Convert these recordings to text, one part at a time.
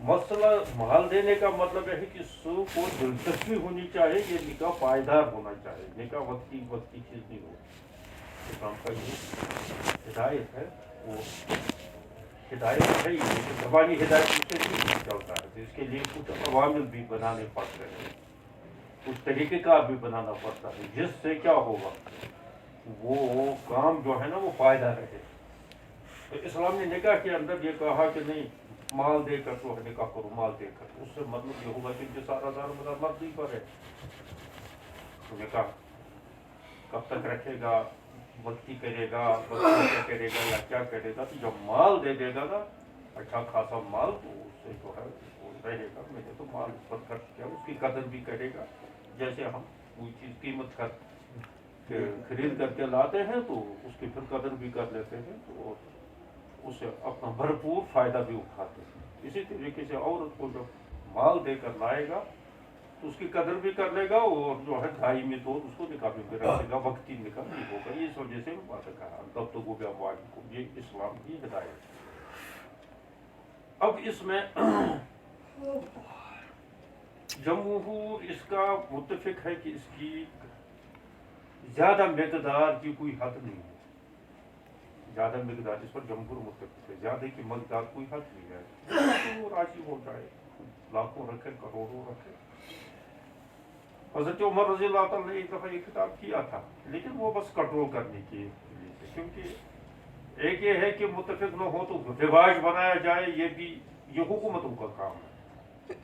مسئلہ مال دینے کا مطلب ہے کہ سو کو دلچسپی ہونی چاہیے، یہ نکاح پائیدار ہونا چاہیے، نکاح وقتی چیز نہیں ہو۔ اسلام کا یہ ہدایت ہے، وہ ہدایت ہے، یہ زبانی ہدایت اس سے نہیں چلتا ہے، تو اس کے لیے کچھ عوامل بھی بنانے پڑتے ہیں، کچھ طریقہ کار بھی بنانا پڑتا ہے، جس سے کیا ہوگا، وہ کام جو ہے نا وہ فائدہ رہے۔ تو اسلام نے نکاح کے اندر یہ کہا کہ نہیں مال دے کر تو نکاح کرو، مال دے کر، اس سے مطلب یہ ہوگا کہ سارا دار مدار مرضی پر ہے، تو نکاح کب تک رکھے گا، وقتی کرے گا، کیا کرے گا یا کیا کرے گا، تو جب مال دے دے گا نا اچھا خاصا مال، تو اس سے جو ہے وہ رہے گا، میں نے تو مال اس پر خرچ کیا، اس کی قدر بھی کرے گا، جیسے ہم کوئی چیز قیمت خرید کر کے لاتے ہیں تو اس کی پھر قدر بھی کر لیتے ہیں، تو اسے اپنا بھرپور فائدہ بھی اٹھاتے ہیں۔ اسی طریقے سے عورت کو جب مال دے کر لائے گا تو اس کی قدر بھی کر لے گا، اور جو ہے دائمی طور اس کو نکاح بھی رکھے گا، وقتی نکاح نہیں ہوگا، اس وجہ سے بات کہا تب تو گوبیا واجب کو، یہ اسلام کی ہدایت ہے۔ اب اس میں جمہور اس کا متفق ہے کہ اس کی زیادہ مقدار کی کوئی حد نہیں ہے، زیادہ مقدار اس پر جمہور متفق ہے، زیادہ کی مقدار کوئی حد نہیں ہے، تو راضی ہو جائے، لاکھوں رکھے، کروڑوں رکھے۔ حضرت عمر رضی اللہ تعالیٰ نے ایک دفعہ یہ خطاب کیا تھا، لیکن وہ بس کنٹرول کرنے کے لیے، کیونکہ ایک یہ ہے کہ متفق نہ ہو تو رواج بنایا جائے، یہ حکومتوں کا کام ہے،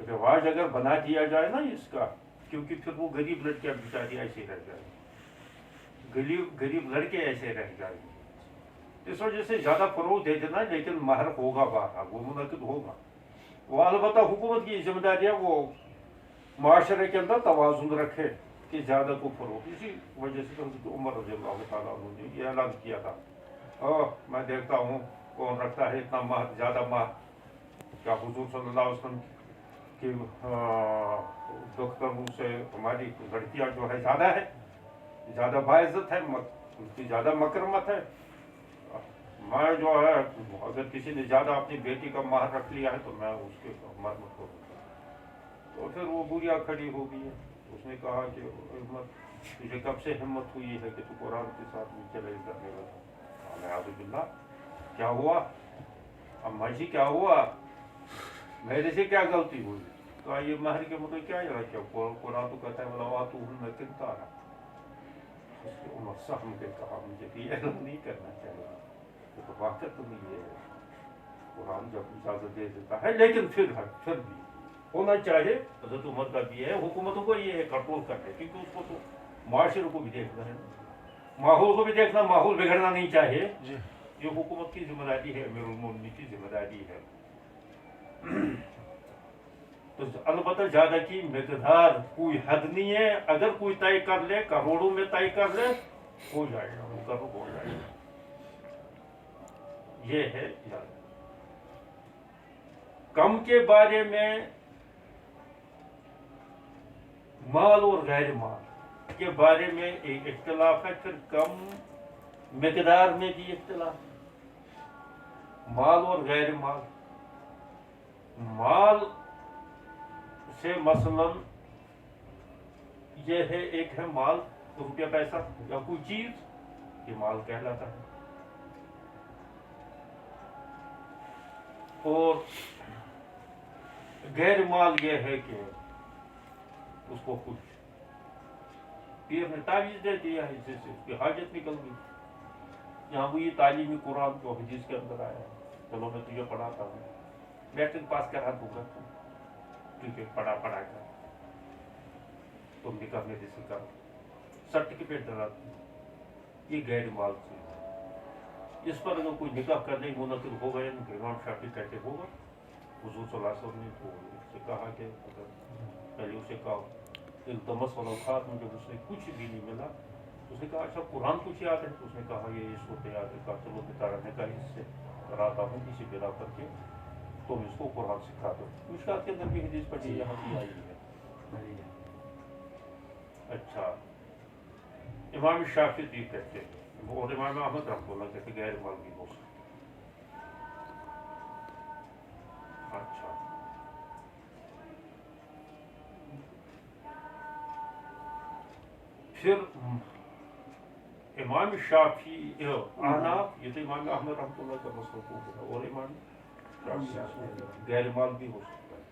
رواج اگر بنا دیا جائے نا اس کا، کیونکہ پھر وہ غریب لڑکیاں بیچاری ایسے رہ جائیں، غریب لڑکے ایسے رہ جائیں، اس وجہ سے زیادہ فروغ دے دینا، لیکن مہر ہوگا باہر، وہ منعقد ہوگا، وہ البتہ حکومت کی ذمہ داری ہے، وہ معاشرے کے اندر توازن رکھے کہ زیادہ کو فروغ۔ اسی وجہ سے حضرت عمر رضی اللہ تعالیٰ عنہ نے یہ اعلان کیا تھا، میں دیکھتا ہوں کون رکھتا ہے اتنا مہر، زیادہ مہر، کیا حضور صلی اللہ علیہ وسلم کی دختروں سے ہماری لڑکیاں جو ہے زیادہ ہے، زیادہ باعزت ہے، ان کی زیادہ مکرمت ہے، میں جو ہے اگر کسی نے زیادہ اپنی بیٹی کا مہر رکھ لیا ہے تو میں اس کے مرمت کروں گا۔ تو پھر وہ بڑھیا کھڑی ہو گئی ہے، اس نے کہا کہ تجھے کب سے ہمت ہوئی ہے کہ تو قرآن کے ساتھ نیچے لے کرنے لگا؟ نعوذ باللہ، کیا ہوا اماں جی، کیا ہوا، میرے سے کیا غلطی ہوئی؟ کہا یہ مہر کے مطلب کیا ہے، کیا قرآن تو کہتا ہے وَلَوَاتُوهُنَّ قِنطَارًا۔ عمر صاحب نے کہا مجھے کہ یہ اعلان نہیں کرنا چاہیے، یہ تو واقعہ تو نہیں ہے، قرآن جب اجازت دے دیتا ہے، لیکن پھر بھی ہونا چاہیے، حضرت عمر کا بھی ہے، حکومتوں کو یہ ہے کنٹرول کرنے، کیونکہ اس کو تو معاشرے کو بھی دیکھنا ہے، ماحول کو بھی دیکھنا، ماحول بگڑنا نہیں چاہیے، یہ حکومت کی ذمہ داری ہے، امیر المومنین کی ذمہ داری ہے۔ تو البتہ زیادہ کی مقدار کوئی حد نہیں ہے، اگر کوئی طے کر لے، کروڑوں میں طے کر لے، ہو جائے گا، مقرر ہو جائے گا، یہ ہے زیادہ۔ کم کے بارے میں مال اور غیر مال کے بارے میں ایک اختلاف ہے، پھر کم مقدار میں بھی اختلاف ہے، مال اور غیر مال۔ مال سے مثلا یہ ہے، ایک ہے مال روپیہ پیسہ یا کوئی چیز، یہ مال کہلاتا ہے، اور غیر مال یہ ہے کہ اس کو کچھ پیر نے تعویذ دے دیا ہے، جس سے اس کی حاجت نکل گئی، یہاں وہی تعلیمی قرآن جو حدیث کے اندر آیا ہے، چلو میں تجھے پڑھاتا ہوں، میٹرک پاس کرا دوں گا تم، ٹھیک ہے پڑھا کر تم نکاح میں سے کرو، سرٹیفکیٹ دلا دوں، یہ غیر مال چیز ہے، اس پر اگر کوئی نکاح کرنے منعقد ہو گئے، امام شافعی کہتے ہوگا، حضور صلی اللہ علیہ وسلم نے تو اس سے کہا کہ اگر پہلے اسے کہا التمس ولو خاتم، جب اس نے کچھ بھی نہیں ملا، اس نے کہا اچھا قرآن کچھ یاد ہے؟ تو اس نے کہا یہ صورت یاد ہے، کہا چلو بتارا نکاح اس سے کراتا ہوں، اسی بنا کر کے تم اس کو قرآن سکھا دو۔ مشکات کے اندر بھی حدیث پڑھی، یہاں بھی آئی ہے۔ اچھا، امام شافعی بھی کہتے ہیں، اور امام احمد رحمۃ اللہ کہتے غیر مال بھی ہو سکتا۔ اچھا پھر امام شافعی احناف یہ تو امام احمد رحمۃ اللہ کا مسلک ہوگا اور امام شافعی غیر مال بھی ہو سکتا ہے،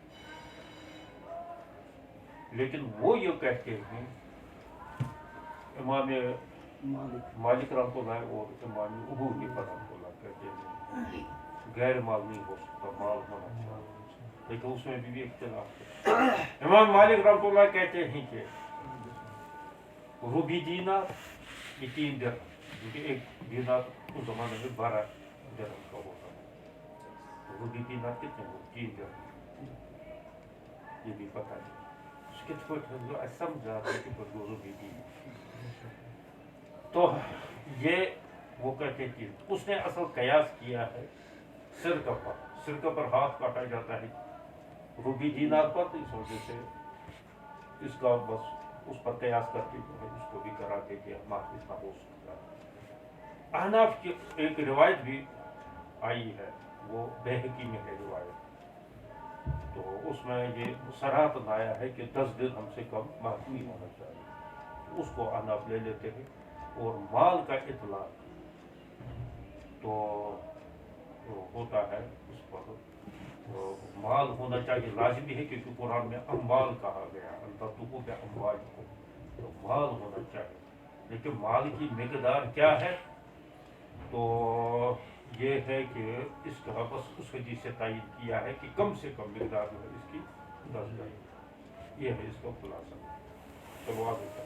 لیکن وہ یہ کہتے ہیں امام مالک رحمۃ اللہ اور امام ابو حنیفہ رحمۃ اللہ کہتے ہیں غیر مال نہیں ہو سکتا، مال ہونا چاہیے، لیکن اس میں بھی اختلاف ہے۔ امام مالک رحمۃ اللہ کہتے ہیں کہ روبی دینار یہ 3 درہم، کیونکہ ایک دینار اس زمانے میں 12 درہم کا ہوتا ہے، روبی دینار کتنے ہو 3 درہم، یہ بھی پتہ نہیں اس کت پہ سمجھا کہ روبی دینار، تو یہ وہ کہتے ہیں اس نے اصل قیاس کیا ہے سرقہ پر ہاتھ کاٹا جاتا ہے روبی دینار پر، تو اس وجہ سے اس کا بس اس پر قیاس کر کے جو ہے اس کو بھی کراتے کہ ہمارا اتنا ہو سکتا ہے۔ احناف کی ایک روایت بھی آئی ہے، وہ بیہقی میں ہے روایت، تو اس میں یہ صراحت آیا ہے کہ 10 دن ہم سے کم مہر نہیں ہونا چاہیے، اس کو احناف لے لیتے ہیں۔ اور مال کا اطلاق تو ہوتا ہے اس پر مال ہونا چاہیے، لازمی ہے کیونکہ قرآن میں اموال کہا گیا، انتقو پہ اموال کو، تو مال ہونا چاہیے، لیکن مال کی مقدار کیا ہے، تو یہ ہے کہ اس کا بس اس حدیث سے تعین کیا ہے کہ کم سے کم مقدار میں اس کی 10 درہم، یہ ہے اس کا خلاصہ۔ چلو آگے کا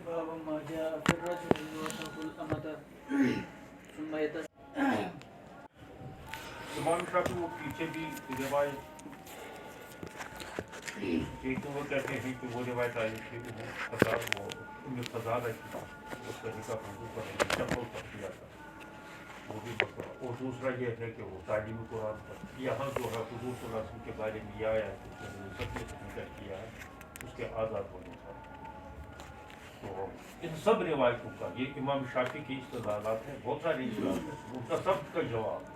باب ما جاء في الرجل يوثق الأمة ثم امام شافعی وہ پیچھے بھی روایت ایک وہ کہتے ہیں کہ وہ روایت آئی تھی وہ فضالہ کی، اس کا نکاح حضور پر چپل پر کیا تھا، وہ بھی بکرا، اور دوسرا یہ ہے کہ وہ تعلیم قرآن پر، یہاں جو ہے حضور صلی اللہ علیہ وسلم کے بارے میں یہ آیا ہے کہ اس نے سب سے نکاح کیا ہے اس کے آزاد ہونے کا۔ تو ان سب روایتوں کا یہ امام شافعی کی استدلالات ہیں، بہت ساری استدلالات ہیں، ان کا سب کا جواب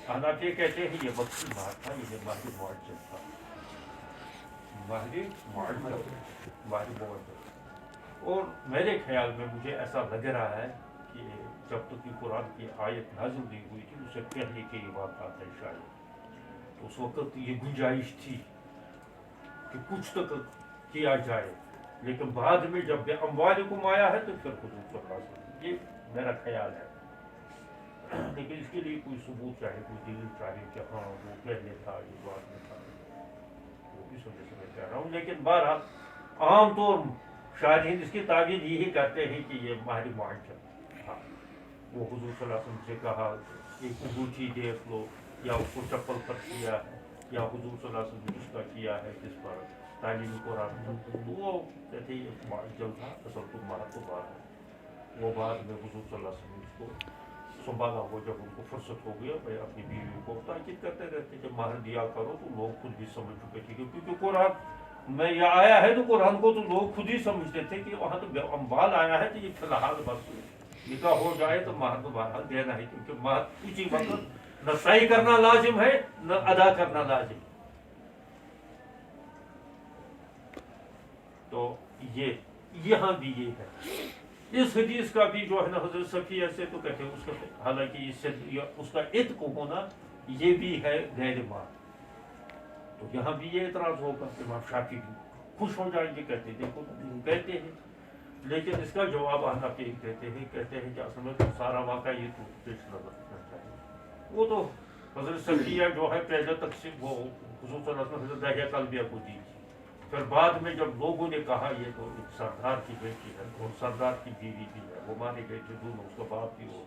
احناف یہ کہتے ہیں یہ وقتی مہر تھا، یہ مہر معجل تھا، مہر معجل، اور میرے خیال میں مجھے ایسا لگ رہا ہے کہ جب تک کہ قرآن کی آیت نازل نہیں ہوئی تھی اس سے پہلے کی یہ بات آتا ہے شاید، تو اس وقت یہ گنجائش تھی کہ کچھ تک کیا جائے، لیکن بعد میں جب اموالکم آیا ہے تو پھر حضور صلی اللہ علیہ وسلم، یہ میرا خیال ہے، لیکن اس کے لیے کوئی ثبوت چاہے، کوئی دلیل چاہے کہ ہاں وہ پہلے تھا یہ بعد میں تھا، تو اس وجہ سے میں کہہ رہا ہوں، لیکن بہرحال عام طور شاہدین اس کی تعبیر یہی کرتے ہیں کہ یہ مہر معجل تھا، وہ حضور صلی اللہ علیہ وسلم سے کہا ایک انگوٹھی دیکھ لو، یا اس کو چپل پر کیا ہے، یا حضور صلی اللہ علیہ وسلم نے اس کا کیا ہے جس پر تعلیم قرآن تھا، تو وہ کہتے ہیں یہ معجل تھا، اصل تو مہر تو بعد ہے، وہ بعد میں حضور صلی اللہ علیہ وسلم اس کو سنبھالا ہو، جب ان کو فرصت ہو گیا میں اپنی بیوی کو تاکید کرتے رہتے کہ مہر دیا کرو، تو لوگ خود بھی سمجھ چکے تھے کیونکہ قرآن میں یہ آیا ہے تو قرآن کو تو لوگ خود ہی سمجھتے تھے کہ وہاں تو اموال آیا ہے، تو یہ فی الحال بس نکاح ہو جائے تو مہر تو بہرحال دینا ہے، کیونکہ مہر اسی وقت نہ صحیح کرنا لازم ہے نہ ادا کرنا لازم، تو یہ یہاں بھی یہ ہے، اس حدیث کا بھی جو ہے نا حضرت صفیہ سے تو کہتے ہیں اس کا، حالانکہ اس سے اس کا عتق ہونا یہ بھی ہے غیر مال، تو یہاں بھی یہ اعتراض ہوگا، امام شافعی بھی خوش ہو جائیں گے، کہتے ہیں دیکھو کہتے ہیں، لیکن اس کا جواب احناف دیتے ہیں، کہتے ہیں کہ اصل میں سارا واقعہ یہ تو پیش نظر رکھنا چاہیے، وہ تو حضرت صفیہ جو ہے پہلے تقسیم وہ حضور صلی اللہ علیہ وسلم حضرت دہیہ قلبیہ کو دی تھی، پھر بعد میں جب لوگوں نے کہا یہ تو ایک سردار کی بیٹی ہے اور سردار کی بیوی بھی ہے، وہ مانے گئے تھے دونوں، اس کا باپ بھی ہو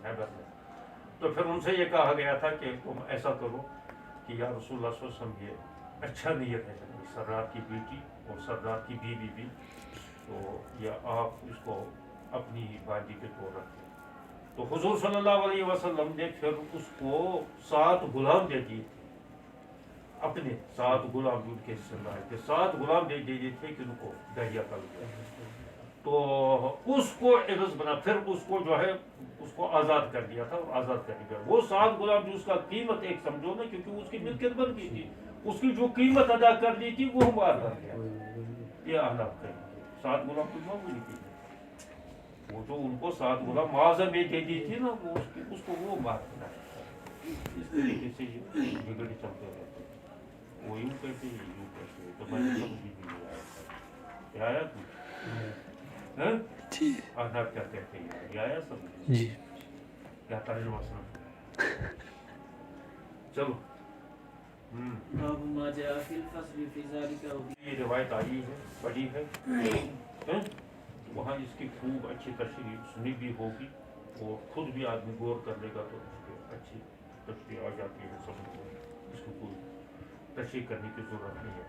خیبر میں، تو پھر ان سے یہ کہا گیا تھا کہ تم ایسا کرو کہ یا رسول اللہ صلی اللہ علیہ وسلم یہ اچھا نہیں رہے گا، سردار کی بیٹی اور سردار کی بیوی بھی، تو یا آپ اس کو اپنی ہی باندی کے طور رکھیں، تو حضور صلی اللہ علیہ وسلم نے پھر اس کو 7 غلام دے دیے تھے، اپنے 7 غلام ان کے حصے میں آئے تھے، 7 غلام دے دیے تھے کہ ان کو دہیہ کر دیا، تو اس کو عوض بنا، پھر اس کو جو ہے اس کو آزاد کر دیا تھا، اور آزاد کرنے کا وہ 7 غلام جو اس کا قیمت ایک سمجھو نا، کیونکہ اس کی ملکیت بن گئی تھی، اس کی جو قیمت ادا کر دی تھی وہ مار کر گیا. یہ احناف کریں گے 7 غلام کوئی معمولی چیز ہے. وہ جو ان کو 7 غلام معاوضہ میں دے دی تھی نا، وہ اس کو وہ مار کر. اس طریقے سے یہ بگڑ چلتے رہتے ہیں. وہ یوں کہتے ہیں، یوں کہتے ہیں، تو میں نے سمجھ بھی نہیں آیا. کیا آیا کچھ؟ احناف کیا کہتے ہیں؟ یہ آیا سمجھ؟ جی کیا ترجمہ سنا؟ چلو. باب ما جاء في الفصل في ذلك. یہ روایت آئی ہے، پڑھی ہے، وہاں اس کی خوب اچھی تشریح سنی بھی ہوگی، اور خود بھی آدمی غور کر لے گا تو اس کی اچھی تشریح آ جاتی ہے سمجھ میں. اس کو کوئی تشریح کرنے کی ضرورت نہیں ہے.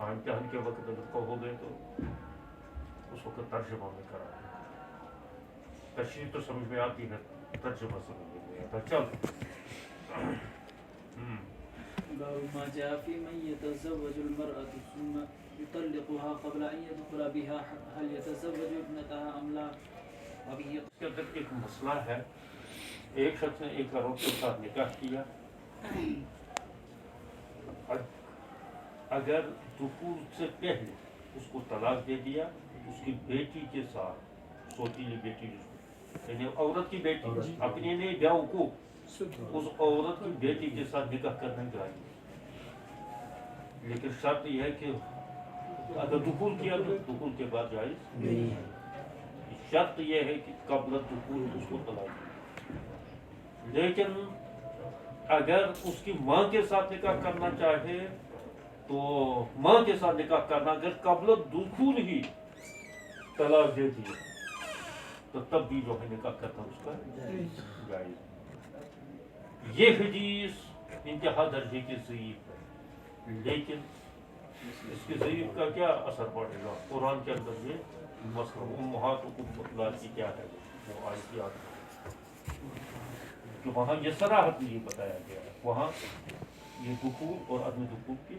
امتحان کے وقت اگر کہو گے تو اس وقت ترجمہ میں کرا دیں. تشریح تو سمجھ میں آتی ہے، ترجمہ سمجھ میں نہیں آتا. چل. باب ما جاء في من يتزوج المرأة ثم يطلقها قبل أن يدخل بها هل يتزوج ابنتها أم لا. ابھی اس کے اندر ایک مسئلہ ہے. ایک شخص نے ایک عورت کے ساتھ نکاح کیا، اگر دخول سے پہلے اس کو طلاق دے دیا، اس کی بیٹی کے ساتھ، سوتیلی بیٹی جس کو، یعنی عورت کی بیٹی، اپنی نے بیاہ کو اس عورت کی بیٹی کے ساتھ نکاح کرنا چاہیے. لیکن شرط یہ ہے کہ اگر دخول کیا تو دخول کے بعد جائز نہیں ہے. شرط یہ ہے کہ قبل دخول اس کو طلاق دے. لیکن اگر اس کی ماں کے ساتھ نکاح کرنا چاہے تو ماں کے ساتھ نکاح کرنا، اگر قبل دخول ہی طلاق دے دی تو تب بھی جو ہے نکاح کرنا اس کا جائز. یہ حدیث انتہا درجے کی ضعیف ہے، لیکن اس کی ضعیف کا کیا اثر پڑے گا؟ قرآن کے اندر یہ مسئلہ امہاتکم کی کیا ہے وہ آیات، کہ وہاں یہ صراحت نہیں بتایا گیا ہے. وہاں یہ دخول اور عدم دخول کی